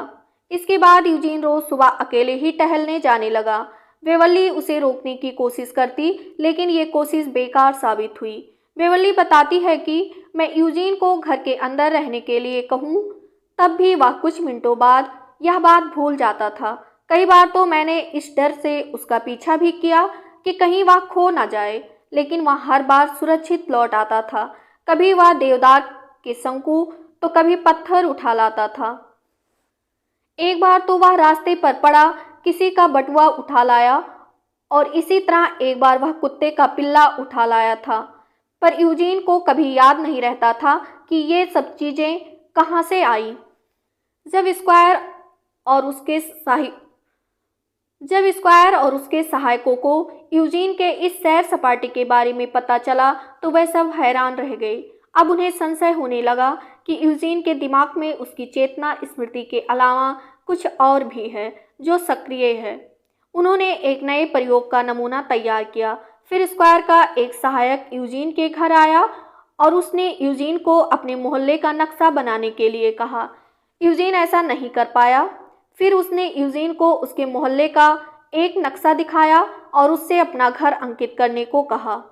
Speaker 1: इसके बाद यूजीन रोज सुबह अकेले ही टहलने जाने लगा। बेवर्ली उसे रोकने की कोशिश करती, लेकिन ये कोशिश बेकार साबित हुई। बेवर्ली बताती है कि मैं यूजीन को घर के अंदर रहने के लिए कहूँ, तब भी वह कुछ मिनटों बाद यह बात भूल जाता था। कई बार तो मैंने इस डर से उसका पीछा भी किया कि कहीं वह खो ना जाए, लेकिन वह हर बार सुरक्षित लौट आता था। कभी वह देवदार के शंकु तो कभी पत्थर उठा लाता था। एक बार तो वह रास्ते पर पड़ा किसी का बटुआ उठा लाया और इसी तरह एक बार वह कुत्ते का पिल्ला उठा लाया था। पर यूजीन को कभी याद नहीं रहता था कि ये सब चीज़ें कहाँ से आई। जब स्क्वायर और उसके सहायकों को यूजीन के इस सैर सपाटे के बारे में पता चला तो वह सब हैरान रह गए। अब उन्हें संशय होने लगा कि यूजीन के दिमाग में उसकी चेतना स्मृति के अलावा कुछ और भी है जो सक्रिय है। उन्होंने एक नए प्रयोग का नमूना तैयार किया। फिर स्क्वायर का एक सहायक यूजीन के घर आया और उसने यूजीन को अपने मोहल्ले का नक्शा बनाने के लिए कहा। यूजीन ऐसा नहीं कर पाया। फिर उसने यूजीन को उसके मोहल्ले का एक नक्शा दिखाया और उससे अपना घर अंकित करने को कहा।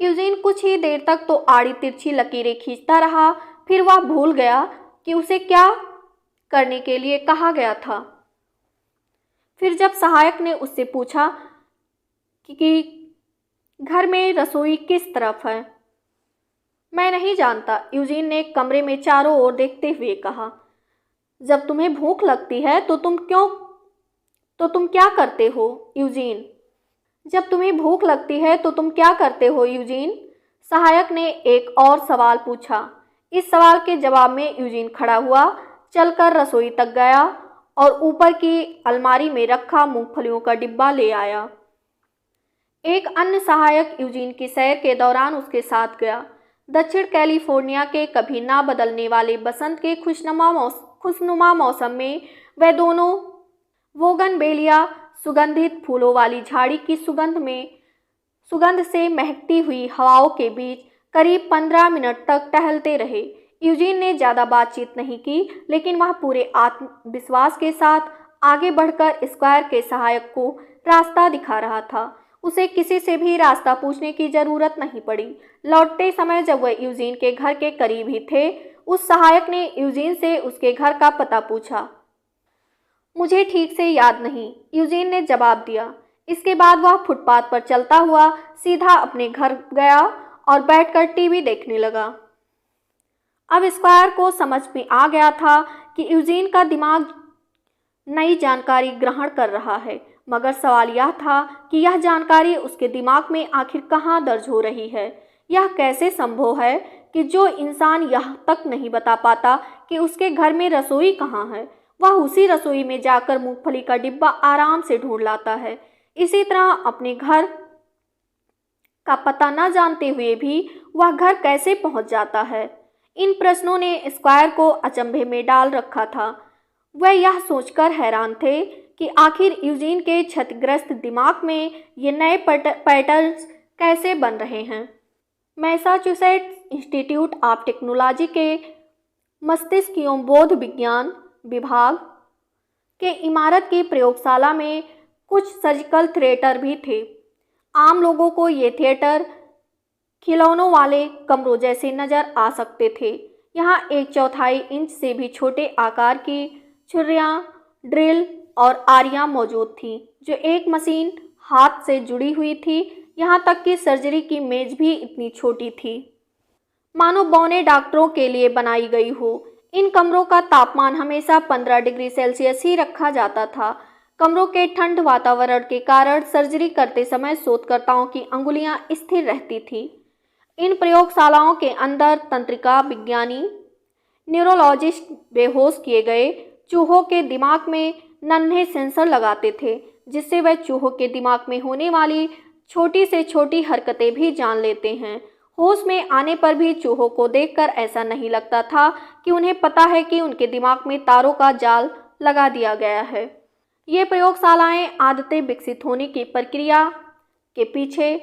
Speaker 1: यूजीन कुछ ही देर तक तो आड़ी तिरछी लकीरें खींचता रहा। फिर वह भूल गया कि उसे क्या करने के लिए कहा गया था। फिर जब सहायक ने उससे पूछा कि घर में रसोई किस तरफ है, मैं नहीं जानता, यूजीन ने कमरे में चारों ओर देखते हुए कहा। जब तुम्हें भूख लगती है तो तुम क्या करते हो यूजीन? जब तुम्हें भूख लगती है तो तुम क्या करते हो यूजीन? सहायक ने एक और सवाल पूछा। इस सवाल के जवाब में यूजीन खड़ा हुआ, चलकर रसोई तक गया और ऊपर की अलमारी में रखा मूंगफलियों का डिब्बा ले आया। एक अन्य सहायक यूजीन की सैर के दौरान उसके साथ गया। दक्षिण कैलिफोर्निया के कभी ना बदलने वाले बसंत के खुशनुमा मौसम में वे दोनों बोगनवेलिया सुगंधित फूलों वाली झाड़ी की सुगंध से महकती हुई हवाओं के बीच करीब 15 मिनट तक टहलते रहे। यूजीन ने ज़्यादा बातचीत नहीं की, लेकिन वह पूरे आत्मविश्वास के साथ आगे बढ़कर स्क्वायर के सहायक को रास्ता दिखा रहा था। उसे किसी से भी रास्ता पूछने की जरूरत नहीं पड़ी। लौटते समय जब वह यूजीन के घर के करीब ही थे, उस सहायक ने यूजीन से उसके घर का पता पूछा। मुझे ठीक से याद नहीं, यूजीन ने जवाब दिया। इसके बाद वह फुटपाथ पर चलता हुआ सीधा अपने घर गया और बैठकर टीवी देखने लगा। अब स्क्वायर को समझ में आ गया था कि यूजीन का दिमाग नई जानकारी ग्रहण कर रहा है, मगर सवाल यह था कि यह जानकारी उसके दिमाग में आखिर कहाँ दर्ज हो रही है। यह कैसे संभव है कि जो इंसान यह तक नहीं बता पाता कि उसके घर में रसोई कहाँ है, वह उसी रसोई में जाकर मूंगफली का डिब्बा आराम से ढूंढ लाता है। इसी तरह अपने घर का पता न जानते हुए भी वह घर कैसे पहुंच जाता है। इन प्रश्नों ने स्क्वायर को अचंभे में डाल रखा था। वह यह सोचकर हैरान थे कि आखिर यूजीन के क्षतिग्रस्त दिमाग में ये नए पैटर्न्स कैसे बन रहे हैं। मैसाचुसेट्स इंस्टीट्यूट ऑफ टेक्नोलॉजी के मस्तिष्क एवं बोध विज्ञान विभाग के इमारत की प्रयोगशाला में कुछ सर्जिकल थिएटर भी थे। आम लोगों को ये थिएटर खिलौनों वाले कमरों जैसे नज़र आ सकते थे। यहाँ 1/4 इंच से भी छोटे आकार की छुरियाँ, ड्रिल और आरियाँ मौजूद थीं, जो एक मशीन हाथ से जुड़ी हुई थी। यहाँ तक कि सर्जरी की मेज भी इतनी छोटी थी मानो बौने डॉक्टरों के लिए बनाई गई हो। इन कमरों का तापमान हमेशा 15 डिग्री सेल्सियस ही रखा जाता था। कमरों के ठंड वातावरण के कारण सर्जरी करते समय शोधकर्ताओं की अंगुलियां स्थिर रहती थीं। इन प्रयोगशालाओं के अंदर तंत्रिका विज्ञानी, न्यूरोलॉजिस्ट बेहोश किए गए चूहों के दिमाग में नन्हे सेंसर लगाते थे, जिससे वह चूहों के दिमाग में होने वाली छोटी से छोटी हरकतें भी जान लेते हैं। होश में आने पर भी चूहों को देखकर ऐसा नहीं लगता था कि उन्हें पता है कि उनके दिमाग में तारों का जाल लगा दिया गया है। ये प्रयोगशालाएं आदतें विकसित होने की प्रक्रिया के पीछे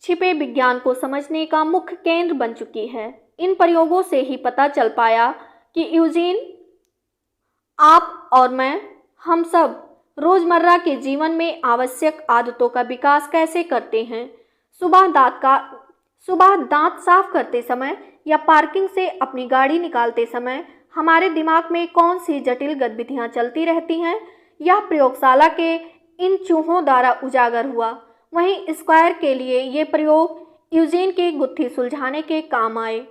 Speaker 1: छिपे विज्ञान को समझने का मुख्य केंद्र बन चुकी है। इन प्रयोगों से ही पता चल पाया कि यूजीन, आप और मैं, हम सब रोज़मर्रा के जीवन में आवश्यक आदतों का विकास कैसे करते हैं। सुबह दांत साफ करते समय या पार्किंग से अपनी गाड़ी निकालते समय हमारे दिमाग में कौन सी जटिल गतिविधियां चलती रहती हैं, यह प्रयोगशाला के इन चूहों द्वारा उजागर हुआ। वहीं स्क्वायर के लिए ये प्रयोग यूजीन की गुत्थी सुलझाने के काम आए।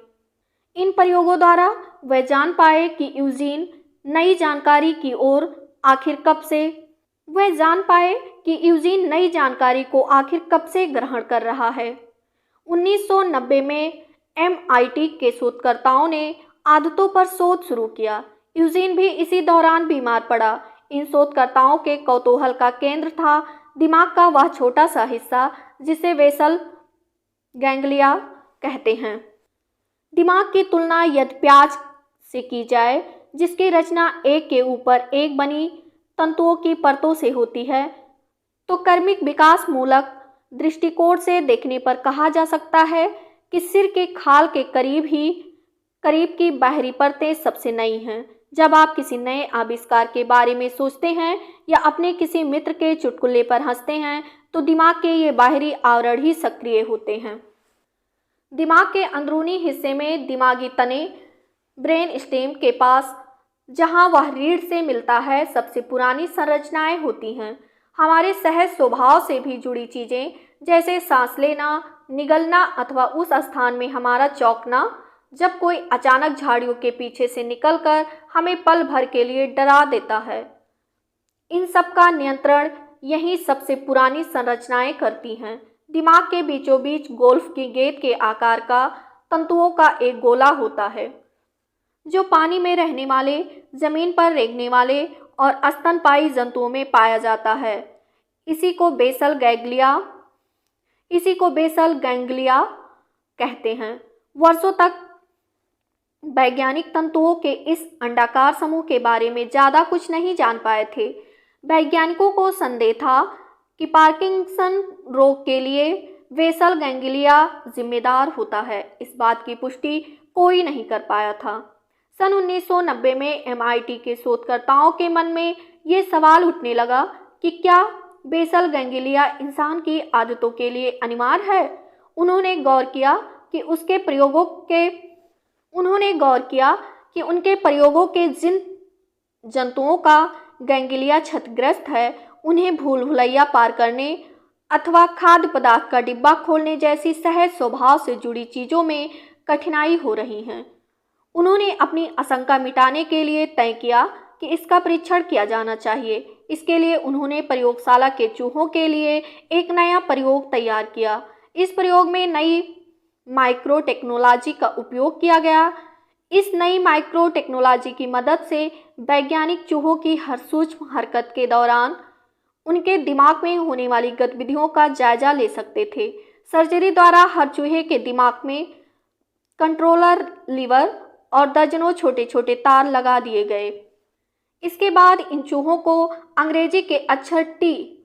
Speaker 1: इन प्रयोगों द्वारा वह जान पाए कि यूजीन नई जानकारी को आखिर कब से ग्रहण कर रहा है। 1990 में MIT के शोधकर्ताओं ने आदतों पर शोध शुरू किया। यूजीन भी इसी दौरान बीमार पड़ा। इन शोधकर्ताओं के कौतूहल का केंद्र था दिमाग का वह छोटा सा हिस्सा जिसे बेसल गैंग्लिया कहते हैं। दिमाग की तुलना यदि प्याज से की जाए, जिसकी रचना एक के ऊपर एक बनी तंतुओं की परतों से होती है, तो कर्मिक विकास मूलक दृष्टिकोण से देखने पर कहा जा सकता है कि सिर के खाल के करीब की बाहरी परतें सबसे नई हैं। जब आप किसी नए आविष्कार के बारे में सोचते हैं या अपने किसी मित्र के चुटकुले पर हंसते हैं, तो दिमाग के ये बाहरी आवरण ही सक्रिय होते हैं। दिमाग के अंदरूनी हिस्से में दिमागी तने, ब्रेन स्टेम के पास, जहां वह रीढ़ से मिलता है, सबसे पुरानी संरचनाएं होती हैं। हमारे सहज स्वभाव से भी जुड़ी चीज़ें जैसे सांस लेना, निगलना अथवा उस स्थान में हमारा चौंकना जब कोई अचानक झाड़ियों के पीछे से निकलकर हमें पल भर के लिए डरा देता है, इन सब का नियंत्रण यही सबसे पुरानी संरचनाएं करती हैं। दिमाग के बीचों बीच गोल्फ की गेंद के आकार का तंतुओं का एक गोला होता है, जो पानी में रहने वाले, जमीन पर रेंगने वाले और स्तनपायी जंतुओं में पाया जाता है। इसी को बेसल गैंग्लिया कहते हैं। वर्षों तक वैज्ञानिक तंतुओं के इस अंडाकार समूह के बारे में ज़्यादा कुछ नहीं जान पाए थे। वैज्ञानिकों को संदेह था कि पार्किंसन रोग के लिए बेसल गैंग्लिया जिम्मेदार होता है। इस बात की पुष्टि कोई नहीं कर पाया था। सन 1990 में MIT के शोधकर्ताओं के मन में ये सवाल उठने लगा कि क्या बेसल गैंग्लिया इंसान की आदतों के लिए अनिवार्य है? उन्होंने गौर किया कि उनके प्रयोगों के जिन जंतुओं का गैंग्लिया क्षतिग्रस्त है, उन्हें भूल भुलैया पार करने अथवा खाद्य पदार्थ का डिब्बा खोलने जैसी सहज स्वभाव से जुड़ी चीज़ों में कठिनाई हो रही है। उन्होंने अपनी आशंका मिटाने के लिए तय किया कि इसका परीक्षण किया जाना चाहिए। इसके लिए उन्होंने प्रयोगशाला के चूहों के लिए एक नया प्रयोग तैयार किया। इस प्रयोग में नई माइक्रो टेक्नोलॉजी का उपयोग किया गया। इस नई माइक्रो टेक्नोलॉजी की मदद से वैज्ञानिक चूहों की हर सूक्ष्म हरकत के दौरान उनके दिमाग में होने वाली गतिविधियों का जायजा ले सकते थे। सर्जरी द्वारा हर चूहे के दिमाग में कंट्रोलर लीवर और दर्जनों छोटे छोटे तार लगा दिए गए। इसके बाद इन चूहों को अंग्रेजी के अक्षर टी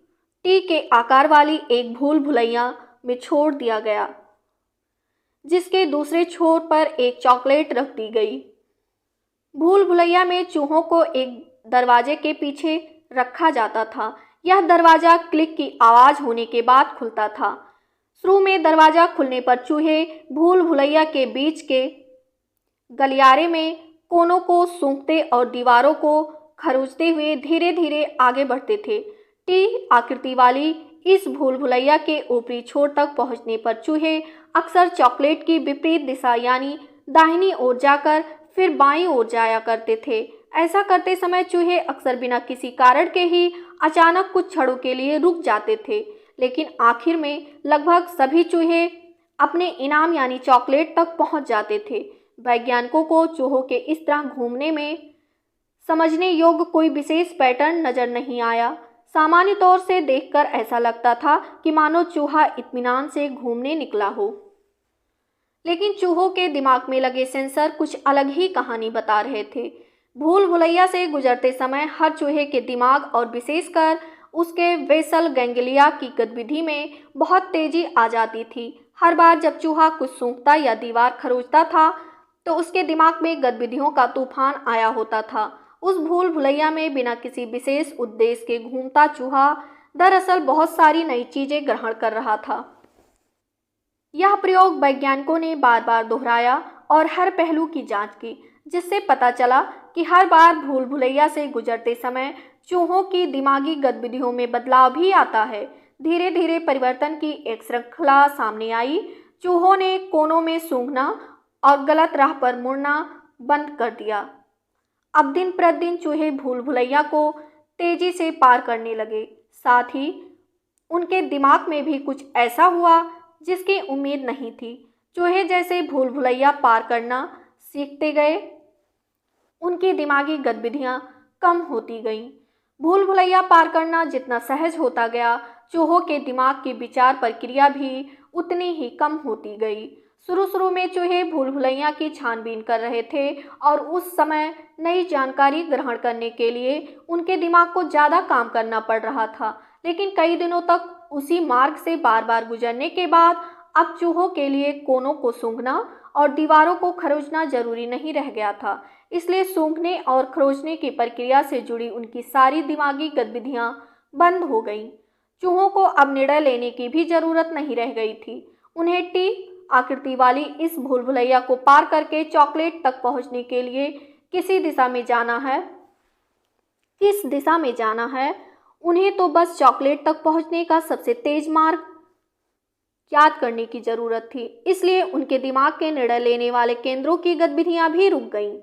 Speaker 1: के आकार वाली एक भूल भुलैया में छोड़ दिया गया, जिसके दूसरे छोर पर एक चॉकलेट रख दी गई। भूल भुलैया में चूहों को एक दरवाजे के पीछे रखा जाता था। यह दरवाज़ा क्लिक की आवाज़ होने के बाद खुलता था। शुरू में दरवाज़ा खुलने पर चूहे भूल भुलैया के बीच के गलियारे में कोनों को सूंघते और दीवारों को खरोंचते हुए धीरे धीरे आगे बढ़ते थे। टी आकृति वाली इस भूल भुलैया के ऊपरी छोर तक पहुंचने पर चूहे अक्सर चॉकलेट की विपरीत दिशा यानी दाहिनी ओर जाकर फिर बाईं ओर जाया करते थे। ऐसा करते समय चूहे अक्सर बिना किसी कारण के ही अचानक कुछ क्षणों के लिए रुक जाते थे, लेकिन आखिर में लगभग सभी चूहे अपने इनाम यानी चॉकलेट तक पहुंच जाते थे। वैज्ञानिकों को चूहों के इस तरह घूमने में समझने योग्य कोई विशेष पैटर्न नजर नहीं आया। सामान्य तौर से देखकर ऐसा लगता था कि मानो चूहा इत्मीनान से घूमने निकला हो, लेकिन चूहों के दिमाग में लगे सेंसर कुछ अलग ही कहानी बता रहे थे। भूल भुलैया से गुजरते समय हर चूहे के दिमाग और विशेषकर उसके बेसल गैंग्लिया की गतिविधि में बहुत तेजी आ जाती थी। हर बार जब चूहा कुछ सूंघता या दीवार खरोंचता था तो उसके दिमाग में गतिविधियों का तूफान आया होता था। उस भूल भुलैया में बिना किसी विशेष उद्देश्य के घूमता चूहा दरअसल बहुत सारी नई चीजें ग्रहण कर रहा था। यह प्रयोग वैज्ञानिकों ने बार बार दोहराया और हर पहलू की जांच की, जिससे पता चला कि हर बार भूल भुलैया से गुजरते समय चूहों की दिमागी गतिविधियों में बदलाव भी आता है। धीरे धीरे परिवर्तन की एक श्रृंखला सामने आई। चूहों ने कोनों में सूंघना और गलत राह पर मुड़ना बंद कर दिया। अब दिन प्रतिदिन चूहे भूल भुलैया को तेजी से पार करने लगे। साथ ही उनके दिमाग में भी कुछ ऐसा हुआ जिसकी उम्मीद नहीं थी। चूहे जैसे भूल भुलैया पार करना सीखते गए, उनकी दिमागी गतिविधियां कम होती गईं। भूल भुलैया पार करना जितना सहज होता गया, चूहों के दिमाग की विचार प्रक्रिया भी उतनी ही कम होती गई। शुरू में चूहे भूल भुलैया की छानबीन कर रहे थे और उस समय नई जानकारी ग्रहण करने के लिए उनके दिमाग को ज़्यादा काम करना पड़ रहा था, लेकिन कई दिनों तक उसी मार्ग से बार बार गुजरने के बाद अब चूहों के लिए कोनों को सूंघना और दीवारों को खरोंचना जरूरी नहीं रह गया था। इसलिए सूंघने और खरोंचने की प्रक्रिया से जुड़ी उनकी सारी दिमागी गतिविधियां बंद हो गईं। चूहों को अब निर्णय लेने की भी जरूरत नहीं रह गई थी। उन्हें टी आकृति वाली इस भूल भुलैया को पार करके चॉकलेट तक पहुंचने के लिए किस दिशा में जाना है, उन्हें तो बस चॉकलेट तक पहुंचने का सबसे तेज मार्ग याद करने की जरूरत थी। इसलिए उनके दिमाग के निर्णय लेने वाले केंद्रों की गतिविधियां भी रुक गईं।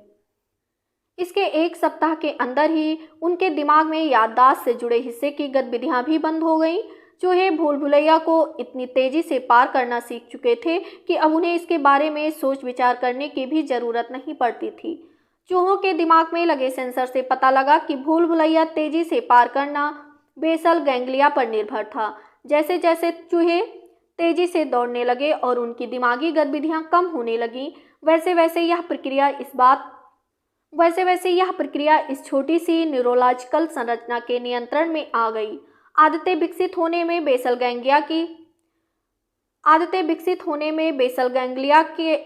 Speaker 1: इसके एक सप्ताह के अंदर ही उनके दिमाग में याददाश्त से जुड़े हिस्से की गतिविधियां भी बंद हो गईं। चूहे भूल भुलैया को इतनी तेजी से पार करना सीख चुके थे कि अब उन्हें इसके बारे में सोच विचार करने की भी जरूरत नहीं पड़ती थी। चूहों के दिमाग में लगे सेंसर से पता लगा कि भूल भुलैया तेजी से पार करना बेसल गैंग्लिया पर निर्भर था। जैसे जैसे चूहे तेजी से दौड़ने लगे और उनकी दिमागी गतिविधियां कम होने लगीं, वैसे वैसे यह प्रक्रिया इस छोटी सी न्यूरोलॉजिकल संरचना के नियंत्रण में आ गई। आदतें विकसित होने में बेसल गैंग्लिया की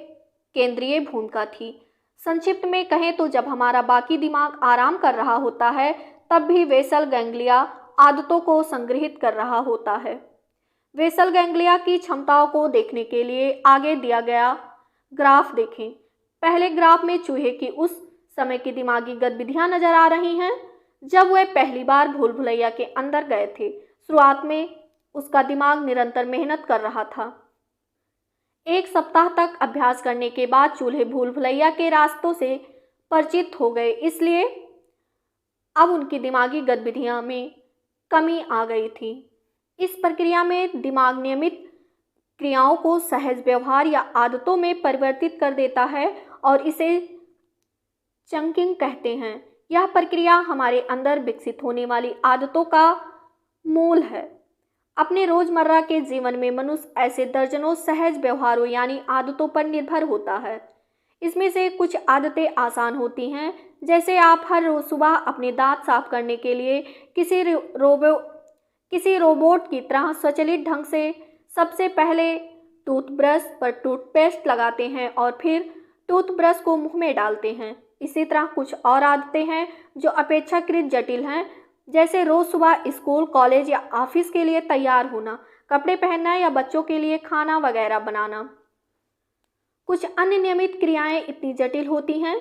Speaker 1: केंद्रीय भूमिका थी। संक्षिप्त में कहें तो जब हमारा बाकी दिमाग आराम कर रहा होता है, तब भी बेसल गैंग्लिया आदतों को संग्रहित कर रहा होता है। बेसल गैंग्लिया की क्षमताओं को देखने के लिए आगे दिया गया ग्राफ देखें। पहले ग्राफ में चूहे की उस समय की दिमागी गतिविधियां नजर आ रही हैं जब वह पहली बार भूल भुलैया के अंदर गए थे। शुरुआत में उसका दिमाग निरंतर मेहनत कर रहा था। एक सप्ताह तक अभ्यास करने के बाद चूहे भूल भुलैया के रास्तों से परिचित हो गए, इसलिए अब उनकी दिमागी गतिविधियां में कमी आ गई थी। इस प्रक्रिया में दिमाग नियमित क्रियाओं को सहज व्यवहार या आदतों में परिवर्तित कर देता है और इसे चंकिंग कहते हैं। यह प्रक्रिया हमारे अंदर विकसित होने वाली आदतों का मूल है। अपने रोजमर्रा के जीवन में मनुष्य ऐसे दर्जनों सहज व्यवहारों यानी आदतों पर निर्भर होता है। इसमें से कुछ आदतें आसान होती हैं, जैसे आप हर रोज सुबह अपने दांत साफ करने के लिए किसी रोबोट की तरह स्वचालित ढंग से सबसे पहले टूथब्रश पर टूथपेस्ट लगाते हैं और फिर टूथब्रश को मुंह में डालते हैं। इसी तरह कुछ और आदतें हैं जो अपेक्षाकृत जटिल हैं, जैसे रोज सुबह स्कूल, कॉलेज या ऑफिस के लिए तैयार होना, कपड़े पहनना या बच्चों के लिए खाना वगैरह बनाना। कुछ अन्य नियमित क्रियाएं इतनी जटिल होती हैं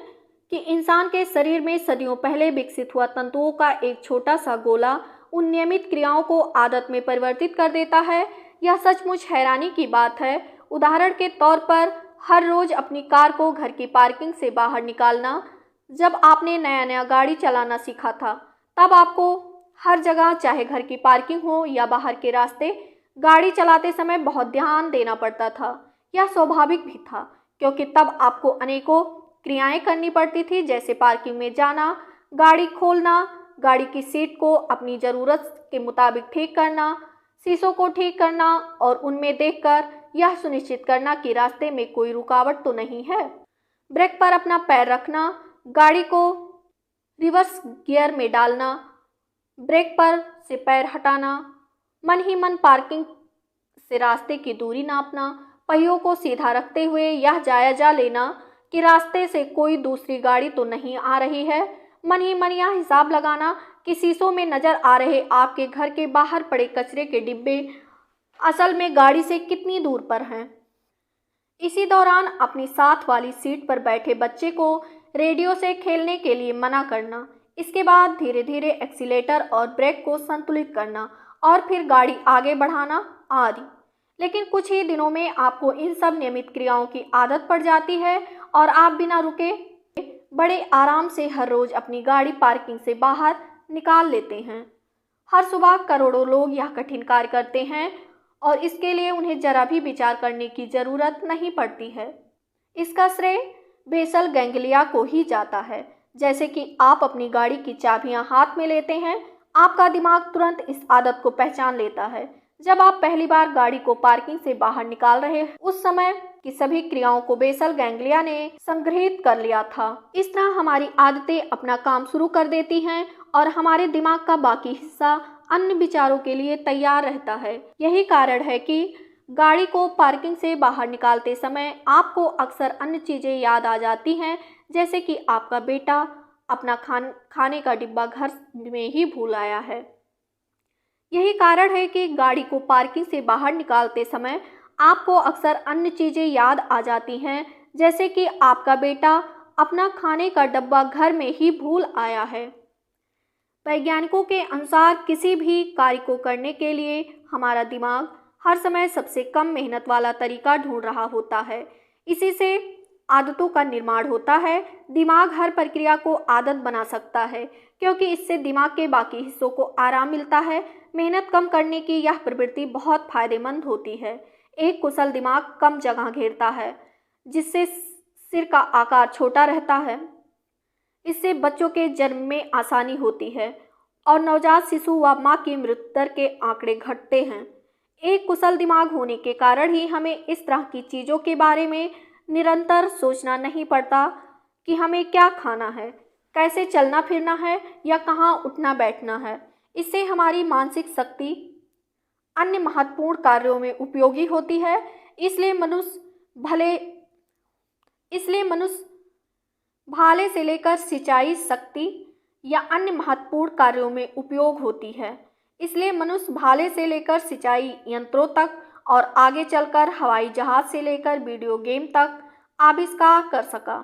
Speaker 1: कि इंसान के शरीर में सदियों पहले विकसित हुआ तंतुओं का एक छोटा सा गोला उन नियमित क्रियाओं को आदत में परिवर्तित कर देता है। यह सचमुच हैरानी की बात है। उदाहरण के तौर पर हर रोज अपनी कार को घर की पार्किंग से बाहर निकालना। जब आपने नया नया गाड़ी चलाना सीखा था, तब आपको हर जगह, चाहे घर की पार्किंग हो या बाहर के रास्ते, गाड़ी चलाते समय बहुत ध्यान देना पड़ता था। यह स्वाभाविक भी था, क्योंकि तब आपको अनेकों क्रियाएं करनी पड़ती थी, जैसे पार्किंग में जाना, गाड़ी खोलना, गाड़ी की सीट को अपनी ज़रूरत के मुताबिक ठीक करना, शीशों को ठीक करना और उनमें देखकर यह सुनिश्चित करना कि रास्ते में कोई रुकावट तो नहीं है। ब्रेक पर अपना पैर रखना, गाड़ी को रिवर्स गियर में डालना, ब्रेक पर से पैर हटाना, मन ही मन पार्किंग से रास्ते की दूरी नापना, पहियों को सीधा रखते हुए यह जायजा लेना कि रास्ते से कोई दूसरी गाड़ी तो नहीं आ रही है, मन ही मन यह हिसाब लगाना कि शीशों में नजर आ रहे आपके घर के बाहर पड़े कचरे के डिब्बे असल में गाड़ी से कितनी दूर पर हैं। इसी दौरान अपनी साथ वाली सीट पर बैठे बच्चे को रेडियो से खेलने के लिए मना करना। इसके बाद धीरे धीरे एक्सीलेटर और ब्रेक को संतुलित करना और फिर गाड़ी आगे बढ़ाना आदि। लेकिन कुछ ही दिनों में आपको इन सब नियमित क्रियाओं की आदत पड़ जाती है और आप बिना रुके बड़े आराम से हर रोज अपनी गाड़ी पार्किंग से बाहर निकाल लेते हैं। हर सुबह करोड़ों लोग यह कठिन कार्य करते हैं और इसके लिए उन्हें जरा भी विचार करने की जरूरत नहीं पड़ती है। इसका श्रेय बेसल गैंग्लिया को ही जाता है। जैसे कि आप अपनी गाड़ी की चाबियां हाथ में लेते हैं, आपका दिमाग तुरंत इस आदत को पहचान लेता है। जब आप पहली बार गाड़ी को पार्किंग से बाहर निकाल रहे हैं, उस समय की सभी क्रियाओं को बेसल गैंग्लिया ने संग्रहित कर लिया था। इस तरह हमारी आदतें अपना काम शुरू कर देती हैं और हमारे दिमाग का बाकी हिस्सा अन्य विचारों के लिए तैयार रहता है। यही कारण है कि गाड़ी को पार्किंग से बाहर निकालते समय आपको अक्सर अन्य चीज़ें याद आ जाती हैं, जैसे कि आपका बेटा अपना खाने का डिब्बा घर में ही भूल आया है। यही कारण है कि गाड़ी को पार्किंग से बाहर निकालते समय आपको अक्सर अन्य चीज़ें याद आ जाती हैं, जैसे कि आपका बेटा अपना खाने का डब्बा घर में ही भूल आया है। वैज्ञानिकों के अनुसार किसी भी कार्य को करने के लिए हमारा दिमाग हर समय सबसे कम मेहनत वाला तरीका ढूंढ रहा होता है। इसी से आदतों का निर्माण होता है। दिमाग हर प्रक्रिया को आदत बना सकता है, क्योंकि इससे दिमाग के बाकी हिस्सों को आराम मिलता है। मेहनत कम करने की यह प्रवृत्ति बहुत फायदेमंद होती है। एक कुशल दिमाग कम जगह घेरता है, जिससे सिर का आकार छोटा रहता है। इससे बच्चों के जन्म में आसानी होती है और नवजात शिशु व माँ की मृत्यु दर के आंकड़े घटते हैं। एक कुशल दिमाग होने के कारण ही हमें इस तरह की चीज़ों के बारे में निरंतर सोचना नहीं पड़ता कि हमें क्या खाना है, कैसे चलना फिरना है या कहाँ उठना बैठना है। इससे हमारी मानसिक शक्ति अन्य महत्वपूर्ण कार्यों में उपयोगी होती है। इसलिए मनुष्य भाले से लेकर सिंचाई शक्ति या अन्य महत्वपूर्ण कार्यों में उपयोग होती है। इसलिए मनुष्य भाले से लेकर सिंचाई यंत्रों तक और आगे चलकर हवाई जहाज से लेकर वीडियो गेम तक आविष्कार कर सका।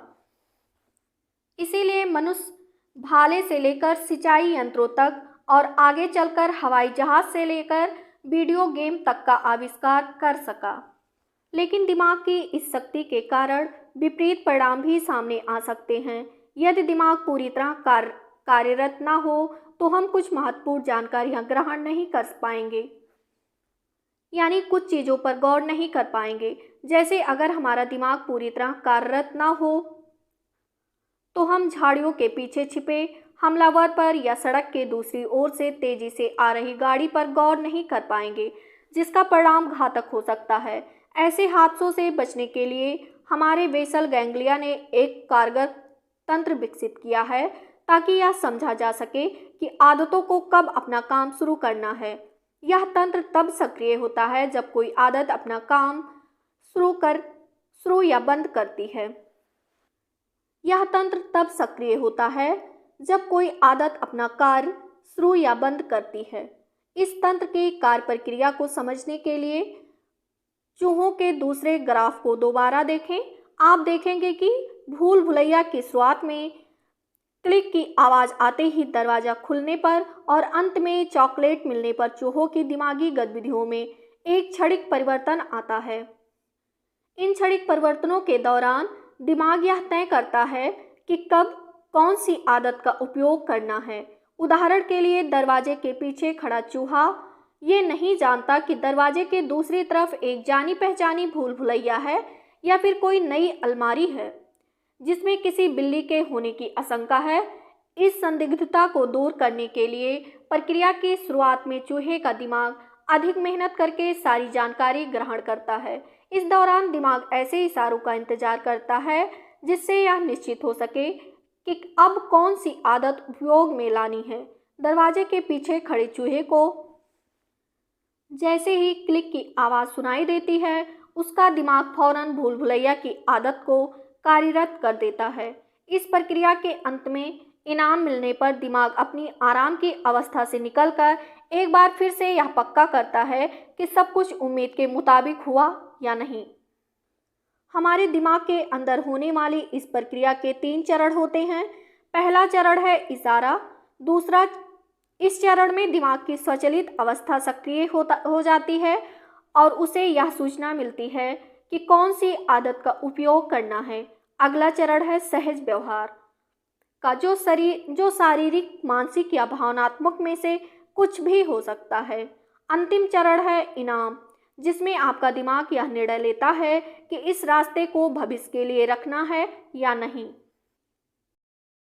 Speaker 1: इसीलिए मनुष्य भाले से लेकर सिंचाई यंत्रों तक और आगे चलकर हवाई जहाज से लेकर वीडियो गेम तक का आविष्कार कर सका। लेकिन दिमाग की इस शक्ति के कारण विपरीत परिणाम भी सामने आ सकते हैं। यदि दिमाग पूरी तरह कार्यरत ना हो तो हम कुछ महत्वपूर्ण जानकारियां ग्रहण नहीं कर पाएंगे, यानी कुछ चीज़ों पर गौर नहीं कर पाएंगे। जैसे अगर हमारा दिमाग पूरी तरह कार्यरत ना हो तो हम झाड़ियों के पीछे छिपे हमलावर पर या सड़क के दूसरी ओर से तेजी से आ रही गाड़ी पर गौर नहीं कर पाएंगे, जिसका परिणाम घातक हो सकता है। ऐसे हादसों से बचने के लिए हमारे बेसल गैंग्लिया ने एक कारगर तंत्र विकसित किया है ताकि यह समझा जा सके कि आदतों को कब अपना काम शुरू करना है। यह तंत्र तब सक्रिय होता है जब कोई आदत अपना काम शुरू या बंद करती है। यह तंत्र तब सक्रिय होता है जब कोई आदत अपना कार्य शुरू या बंद करती है। इस तंत्र की कार्य प्रक्रिया को समझने के लिए चूहों के दूसरे ग्राफ को दोबारा देखें। आप देखेंगे कि भूल भुलैया की शुरुआत में क्लिक की आवाज़ आते ही दरवाज़ा खुलने पर और अंत में चॉकलेट मिलने पर चूहों की दिमागी गतिविधियों में एक क्षणिक परिवर्तन आता है। इन क्षणिक परिवर्तनों के दौरान दिमाग यह तय करता है कि कब कौन सी आदत का उपयोग करना है। उदाहरण के लिए दरवाजे के पीछे खड़ा चूहा ये नहीं जानता कि दरवाजे के दूसरी तरफ एक जानी पहचानी भूल भुलैया है या फिर कोई नई अलमारी है जिसमें किसी बिल्ली के होने की आशंका है। इस संदिग्धता को दूर करने के लिए प्रक्रिया की शुरुआत में चूहे का दिमाग अधिक मेहनत करके सारी जानकारी ग्रहण करता है। इस दौरान दिमाग ऐसे इशारों का इंतजार करता है जिससे यह निश्चित हो सके कि अब कौन सी आदत उपयोग में लानी है। दरवाजे के पीछे खड़े चूहे को जैसे ही क्लिक की आवाज़ सुनाई देती है, उसका दिमाग फौरन भूल भुलैया की आदत को कार्यरत कर देता है। इस प्रक्रिया के अंत में इनाम मिलने पर दिमाग अपनी आराम की अवस्था से निकलकर एक बार फिर से यह पक्का करता है कि सब कुछ उम्मीद के मुताबिक हुआ या नहीं। हमारे दिमाग के अंदर होने वाली इस प्रक्रिया के 3 चरण होते हैं। पहला चरण है इशारा। दूसरा, इस चरण में दिमाग की स्वचालित अवस्था सक्रिय हो जाती है और उसे यह सूचना मिलती है कि कौन सी आदत का उपयोग करना है। अगला चरण है सहज व्यवहार का, जो शारीरिक, मानसिक या भावनात्मक में से कुछ भी हो सकता है। अंतिम चरण है इनाम, जिसमें आपका दिमाग यह निर्णय लेता है कि इस रास्ते को भविष्य के लिए रखना है या नहीं।